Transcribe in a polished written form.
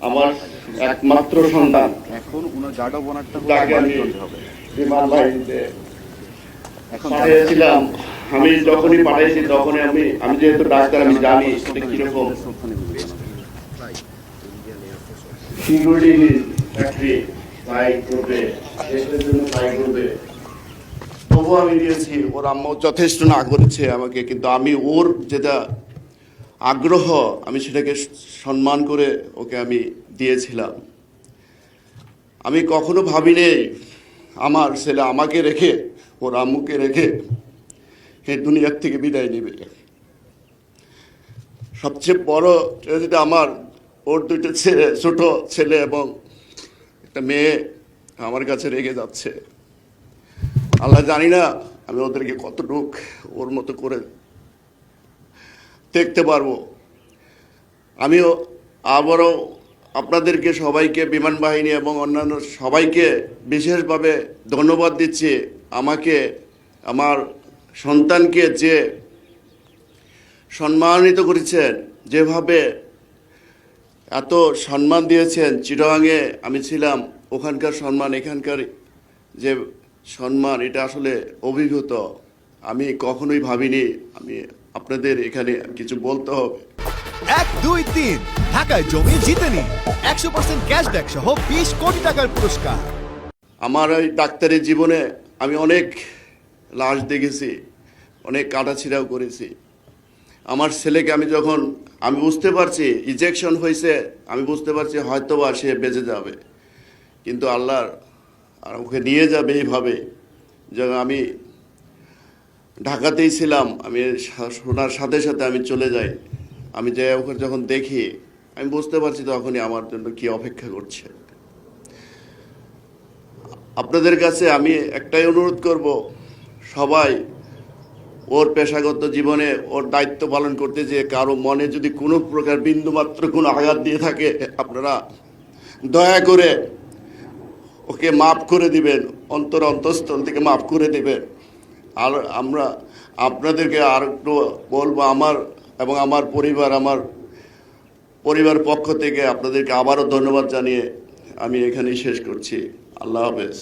আমার একমাত্র সন্তান। এখন উনার গার্ড অফ অনারটা তাকে আমি হবে। বিমান বাহিনীতে এখন পাঠিয়েছিলাম। আমি যখনই পাঠিয়েছি তখনই আমি যেহেতু ডাক্তার, আমি জানি এটা কিরকম সিকিউরিটি ফ্যাক্টরি ট্রাই করবে, দেশের জন্য ট্রাই করবে। তবু আমি দিয়েছি। ওর আম্মু যথেষ্ট না করেছে আমাকে, কিন্তু আমি ওর যেটা আগ্রহ আমি সেটাকে সম্মান করে ওকে আমি দিয়েছিলাম। আমি কখনো ভাবিনি আমার ছেলে আমাকে রেখে, ওর আম্মুকে রেখে এই দুনিয়ার থেকে বিদায় নেবে। সবচেয়ে বড় ট্র্যাজেডি আমার, ওর দুটো ছেলে, ছোট ছেলে এবং একটা মেয়ে আমার কাছে রেগে যাচ্ছে। আল্লাহ জানি না আমি ওদেরকে কতটুকু ওর মতো করে দেখতে পারবো। আমিও আবারও আপনাদেরকে সবাইকে, বিমান বাহিনী এবং অন্যান্য সবাইকে বিশেষভাবে ধন্যবাদ দিচ্ছি। আমাকে, আমার সন্তানকে যে সম্মানিত করেছেন, যেভাবে এত সম্মান দিয়েছেন। চিটাগাংয়ে আমি ছিলাম, ওখানকার সম্মান, এখানকার যে সম্মান, এটা আসলে অভিভূত। আমি কখনোই ভাবিনি আমি আপনাদের এখানে কিছু বলতে হবে। 1, 2, 3 ঢাকায় জমি জিতে নিন 100% ক্যাশব্যাক সহ 20 কোটি টাকার পুরস্কার। আমার ওই ডাক্তারি জীবনে আমি অনেক লাশ দেখেছি, অনেক কাটাছিঁড়াও করেছি। আমার ছেলেকে আমি বুঝতে পারছি ইজেকশন হয়েছে, আমি বুঝতে পারছি হয়তো বা সে বেঁচে যাবে, কিন্তু আল্লাহর আর ওকে নিয়ে যাবে এইভাবে। যখন আমি ঢাকাতেই ছিলাম, আমি শোনার সাথে সাথে আমি চলে যাই। আমি যে ওকে যখন দেখি, আমি বুঝতে পারছি তখনই আমার জন্য কি অপেক্ষা করছে। আপনাদের কাছে আমি একটাই অনুরোধ করব, সবাই ওর পেশাগত জীবনে ওর দায়িত্ব পালন করতে, যে কারো মনে যদি কোনো প্রকার বিন্দুমাত্র কোনো আঘাত দিয়ে থাকে, আপনারা দয়া করে ওকে মাফ করে দিবেন, অন্তঃস্থল থেকে মাফ করে দিবেন। আর আমরা আপনাদেরকে আর একটু বলবো, আমার এবং আমার পরিবার পক্ষ থেকে আপনাদেরকে আবারও ধন্যবাদ জানিয়ে আমি এখানেই শেষ করছি। আল্লাহ হাফেজ।